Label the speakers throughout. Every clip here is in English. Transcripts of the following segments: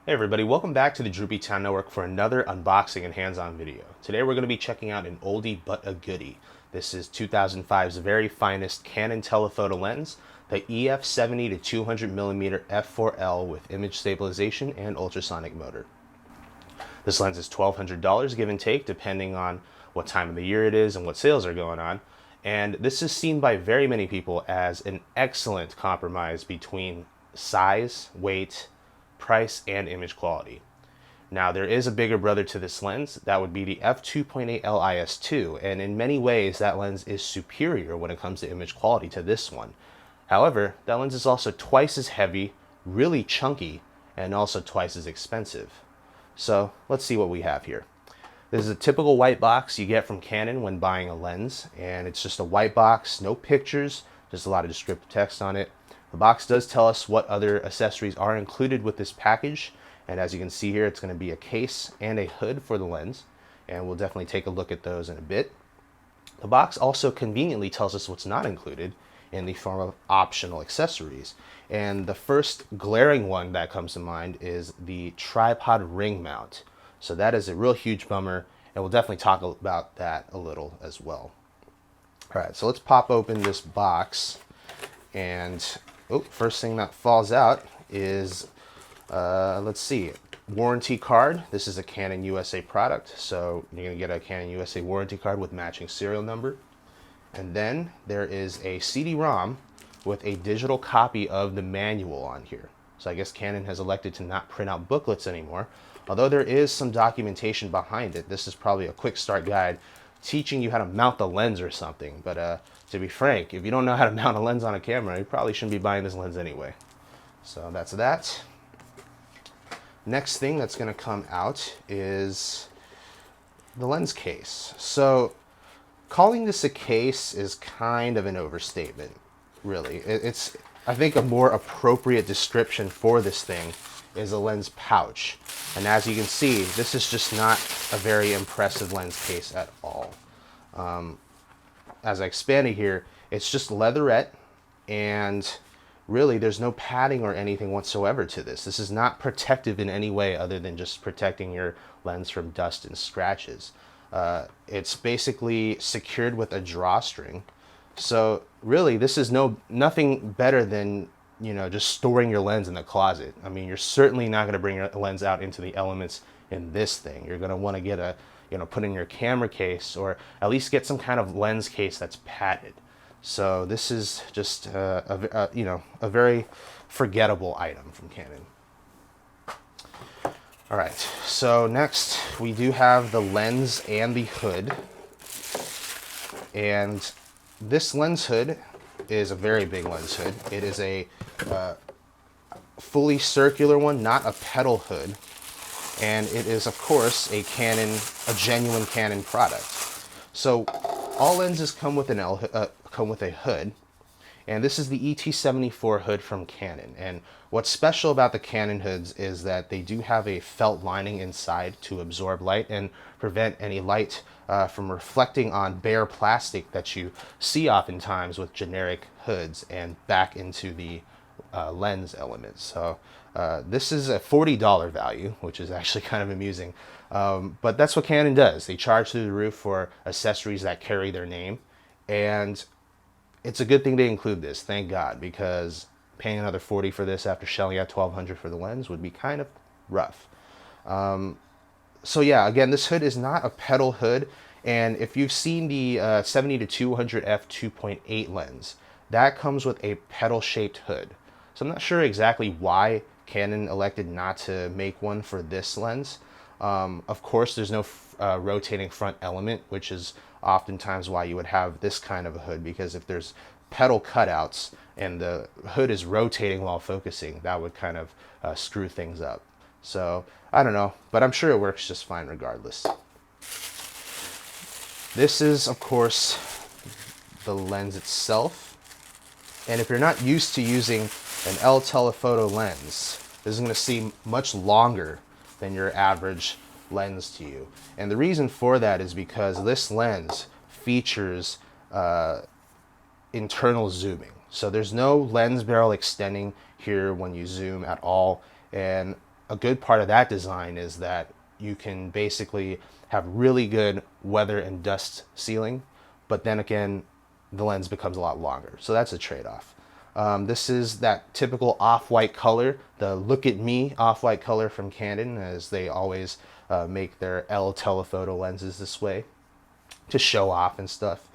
Speaker 1: Hey everybody, welcome back to the Droopytown Network for another unboxing and hands-on video. Today we're going to be checking out an oldie but a goodie. This is 2005's very finest Canon telephoto lens, the EF 70 to 200mm f4L with image stabilization and ultrasonic motor. This lens is $1,200 give and take depending on what time of the year it is and what sales are going on. And this is seen by very many people as an excellent compromise between size, weight, price, and image quality. Now, there is a bigger brother to this lens. That would be the f2.8L IS2, and in many ways that lens is superior when it comes to image quality to this one. However, that lens is also twice as heavy, really chunky, and also twice as expensive. So let's see what we have here. This is a typical white box you get from Canon when buying a lens, and it's just a white box, no pictures, just a lot of descriptive text on it. The box does tell us what other accessories are included with this package, and as you can see here, it's going to be a case and a hood for the lens, and we'll definitely take a look at those in a bit. The box also conveniently tells us what's not included in the form of optional accessories, and the first glaring one that comes to mind is the tripod ring mount. So that is a real huge bummer, and we'll definitely talk about that a little as well. All right, so let's pop open this box, and first thing that falls out is, let's see, warranty card. This is a Canon USA product, so you're going to get a Canon USA warranty card with matching serial number. And then there is a CD-ROM with a digital copy of the manual on here. So I guess Canon has elected to not print out booklets anymore, although there is some documentation behind it. This is probably a quick start guide teaching you how to mount the lens or something. But to be frank, if you don't know how to mount a lens on a camera, you probably shouldn't be buying this lens anyway. So that's that. Next thing that's going to come out is the lens case. So calling this a case is kind of an overstatement, really. It's, I think, a more appropriate description for this thing is a lens pouch. And as you can see, this is just not a very impressive lens case at all. As I expanded here, it's just leatherette, and really there's no padding or anything whatsoever to this. This is not protective in any way other than just protecting your lens from dust and scratches. It's basically secured with a drawstring. So really this is nothing better than, you know, just storing your lens in the closet. I mean, you're certainly not going to bring your lens out into the elements in this thing. You're going to want to get a, put in your camera case, or at least get some kind of lens case that's padded. So this is just a very forgettable item from Canon. All right, so next we do have the lens and the hood. And this lens hood is a very big lens hood. It is a fully circular one, not a pedal hood. And it is, of course, a genuine Canon product. So all lenses come with a hood, and this is the ET74 hood from Canon. And what's special about the Canon hoods is that they do have a felt lining inside to absorb light and prevent any light from reflecting on bare plastic that you see oftentimes with generic hoods and back into the lens element. So this is a $40 value, which is actually kind of amusing. But that's what Canon does. They charge through the roof for accessories that carry their name. And it's a good thing they include this, thank God, because paying another $40 for this after shelling out $1,200 for the lens would be kind of rough. So yeah, again, this hood is not a pedal hood. And if you've seen the 70 to 200 f2.8 lens, that comes with a pedal-shaped hood. So I'm not sure exactly why Canon elected not to make one for this lens. Of course, there's no rotating front element, which is oftentimes why you would have this kind of a hood, because if there's pedal cutouts and the hood is rotating while focusing, that would kind of screw things up. So I don't know, but I'm sure it works just fine regardless. This is, of course, the lens itself. And if you're not used to using an L telephoto lens, this is going to seem much longer than your average lens to you. And the reason for that is because this lens features internal zooming. So there's no lens barrel extending here when you zoom at all. And a good part of that design is that you can basically have really good weather and dust sealing, but then again, the lens becomes a lot longer. So that's a trade-off. This is that typical off-white color, the look at me off-white color from Canon, as they always make their L telephoto lenses this way to show off and stuff.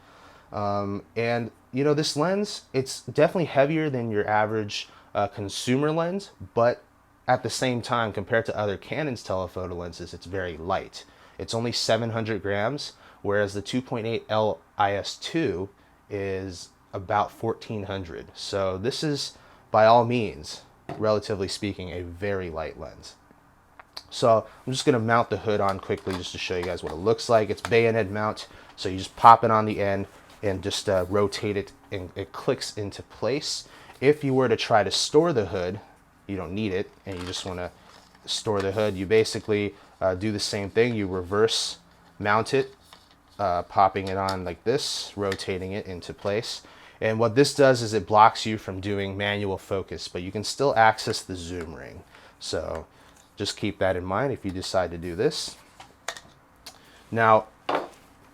Speaker 1: And you know, this lens, it's definitely heavier than your average consumer lens, but at the same time, compared to other Canon's telephoto lenses, it's very light. It's only 700 grams, whereas the 2.8L IS2 is about 1400. So this is, by all means, relatively speaking, a very light lens. So I'm just going to mount the hood on quickly just to show you guys what it looks like. It's bayonet mount, so you just pop it on the end and just rotate it, and it clicks into place. If you were to try to store the hood, you don't need it, and you just want to store the hood, you basically do the same thing. You reverse mount it, popping it on like this, rotating it into place. And what this does is it blocks you from doing manual focus, but you can still access the zoom ring. So just keep that in mind if you decide to do this. Now,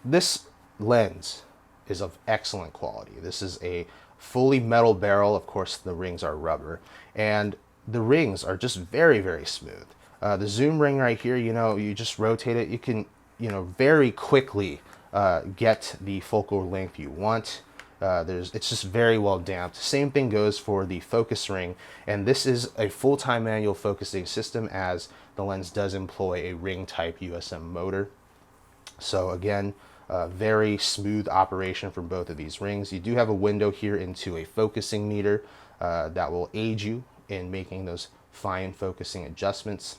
Speaker 1: this lens is of excellent quality. This is a fully metal barrel. Of course, the rings are rubber, and the rings are just very, very smooth. The zoom ring right here, you know, you just rotate it. You can, you know, very quickly get the focal length you want. It's just very well damped. Same thing goes for the focus ring, and this is a full-time manual focusing system, as the lens does employ a ring type USM motor. So again, very smooth operation from both of these rings. You do have a window here into a focusing meter that will aid you in making those fine focusing adjustments.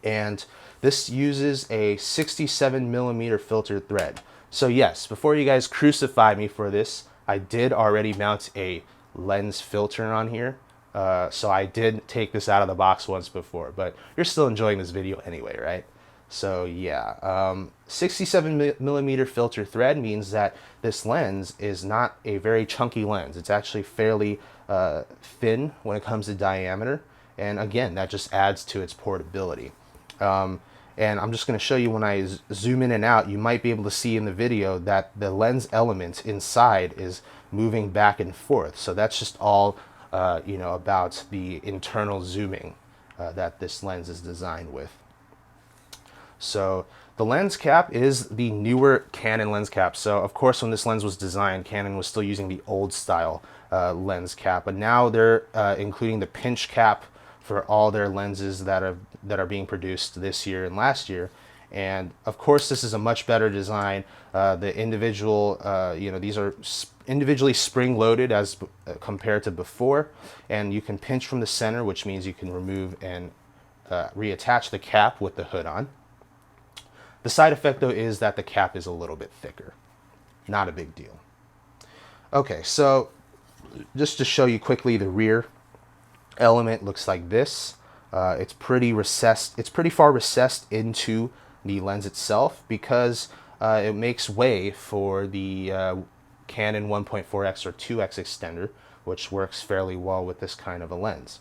Speaker 1: And this uses a 67mm filter thread. So yes, before you guys crucify me for this, I did already mount a lens filter on here. So I did take this out of the box once before, but you're still enjoying this video anyway, right? So yeah, 67mm filter thread means that this lens is not a very chunky lens. It's actually fairly thin when it comes to diameter. And again, that just adds to its portability. And I'm just going to show you when I zoom in and out, you might be able to see in the video that the lens element inside is moving back and forth. So that's just all, you know, about the internal zooming that this lens is designed with. So the lens cap is the newer Canon lens cap. So of course, when this lens was designed, Canon was still using the old style lens cap, but now they're including the pinch cap for all their lenses that are being produced this year and last year. And of course, this is a much better design. The individual, you know, these are individually spring loaded as compared to before, and you can pinch from the center, which means you can remove and reattach the cap with the hood on. The side effect though is that the cap is a little bit thicker. Not a big deal. Okay, so just to show you quickly, the rear element looks like this. It's pretty recessed. It's pretty far recessed into the lens itself because it makes way for the Canon 1.4x or 2x extender, which works fairly well with this kind of a lens.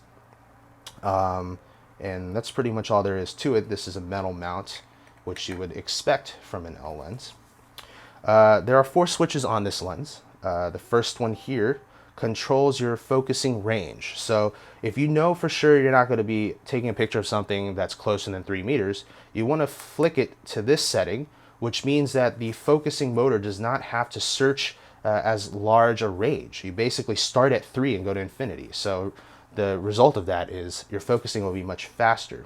Speaker 1: And that's pretty much all there is to it. This is a metal mount, which you would expect from an L lens. There are 4 switches on this lens. The first one here controls your focusing range. So if you know for sure you're not going to be taking a picture of something that's closer than 3 meters, you want to flick it to this setting, which means that the focusing motor does not have to search as large a range. You basically start at 3 and go to infinity. So the result of that is your focusing will be much faster.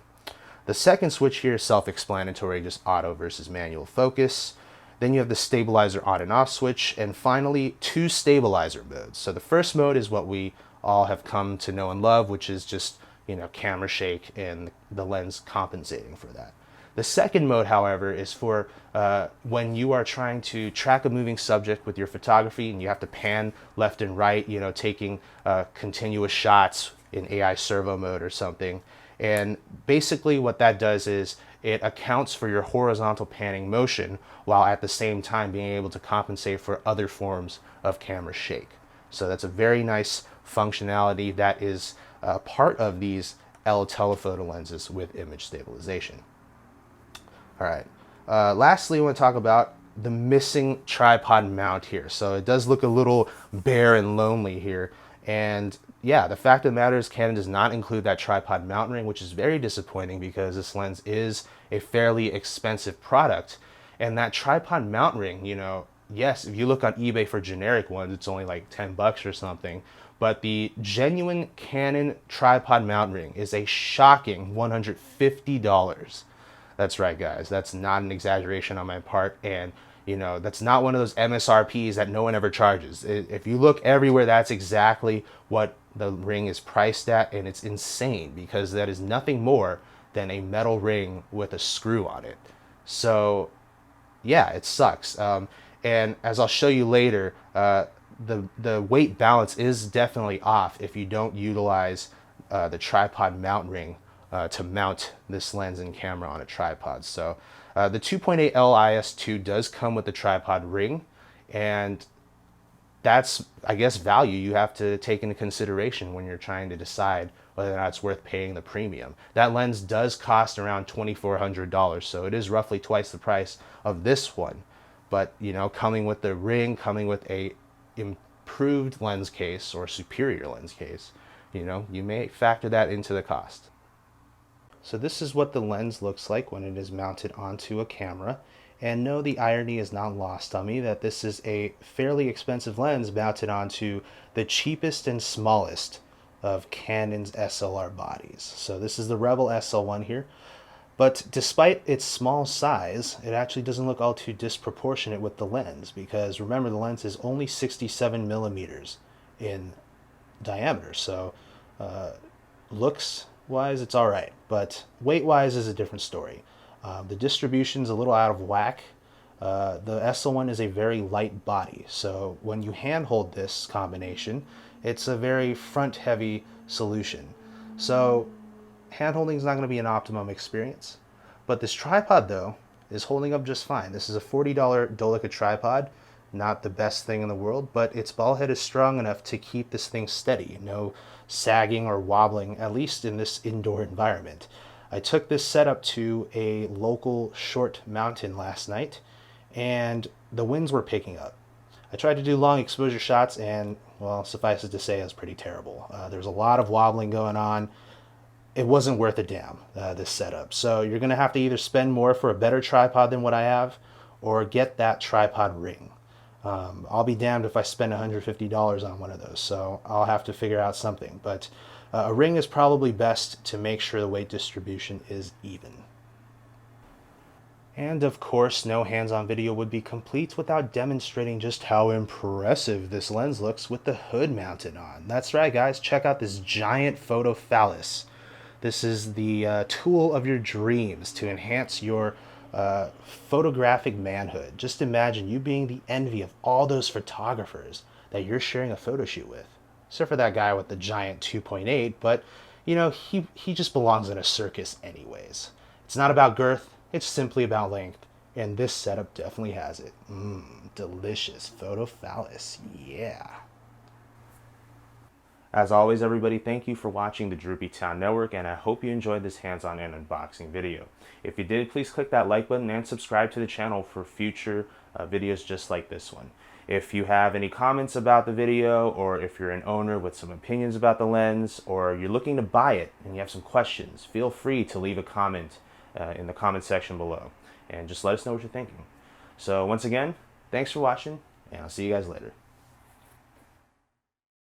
Speaker 1: The second switch here is self-explanatory, just auto versus manual focus. Then you have the stabilizer on and off switch, and finally 2 stabilizer modes. So the first mode is what we all have come to know and love, which is just, you know, camera shake and the lens compensating for that. The second mode, however, is for when you are trying to track a moving subject with your photography and you have to pan left and right, you know, taking continuous shots in AI servo mode or something. And basically what that does is it accounts for your horizontal panning motion while at the same time being able to compensate for other forms of camera shake. So that's a very nice functionality that is part of these 2.8L telephoto lenses with image stabilization. All right. Lastly, I want to talk about the missing tripod mount here. So it does look a little bare and lonely here. And yeah, the fact of the matter is Canon does not include that tripod mount ring, which is very disappointing because this lens is a fairly expensive product. And that tripod mount ring, you know, yes, if you look on eBay for generic ones, it's only like 10 bucks or something. But the genuine Canon tripod mount ring is a shocking $150. That's right, guys. That's not an exaggeration on my part. And, you know, that's not one of those MSRPs that no one ever charges. If you look everywhere, that's exactly what the ring is priced at. And it's insane because that is nothing more than a metal ring with a screw on it. So, yeah, it sucks. And as I'll show you later, the weight balance is definitely off if you don't utilize the tripod mount ring to mount this lens and camera on a tripod. So the 2.8L IS2 does come with the tripod ring, and that's, I guess, value you have to take into consideration when you're trying to decide whether or not it's worth paying the premium. That lens does cost around $2,400, so it is roughly twice the price of this one. But, you know, coming with the ring, coming with a improved lens case or superior lens case, you know, you may factor that into the cost. So this is what the lens looks like when it is mounted onto a camera. And no, the irony is not lost on me that this is a fairly expensive lens mounted onto the cheapest and smallest of Canon's SLR bodies. So this is the Rebel SL1 here. But despite its small size, it actually doesn't look all too disproportionate with the lens, because remember, the lens is only 67 millimeters in diameter. So looks wise, it's all right, but weight wise is a different story. The distribution's a little out of whack. The SL1 is a very light body, so when you handhold this combination, it's a very front heavy solution. So handholding is not going to be an optimum experience. But this tripod, though, is holding up just fine. This is a $40 Dolica tripod, not the best thing in the world, but its ball head is strong enough to keep this thing steady. No sagging or wobbling, at least in this indoor environment. I took this setup to a local short mountain last night, and the winds were picking up. I tried to do long exposure shots, and, well, suffice it to say, it was pretty terrible. There's a lot of wobbling going on. It wasn't worth a damn, this setup. So you're going to have to either spend more for a better tripod than what I have, or get that tripod ring. I'll be damned if I spend $150 on one of those, so I'll have to figure out something. But a ring is probably best to make sure the weight distribution is even. And of course, no hands-on video would be complete without demonstrating just how impressive this lens looks with the hood mounted on. That's right, guys, check out this giant photo phallus. This is the tool of your dreams to enhance your photographic manhood. Just imagine you being the envy of all those photographers that you're sharing a photo shoot with. Except for that guy with the giant 2.8, but you know, he just belongs in a circus anyways. It's not about girth, it's simply about length, and this setup definitely has it. Delicious photo phallus, yeah. As always, everybody, thank you for watching the Droopytown Network, and I hope you enjoyed this hands-on and unboxing video. If you did, please click that like button and subscribe to the channel for future videos just like this one. If you have any comments about the video, or if you're an owner with some opinions about the lens, or you're looking to buy it and you have some questions, feel free to leave a comment in the comment section below, and just let us know what you're thinking. So once again, thanks for watching, and I'll see you guys later.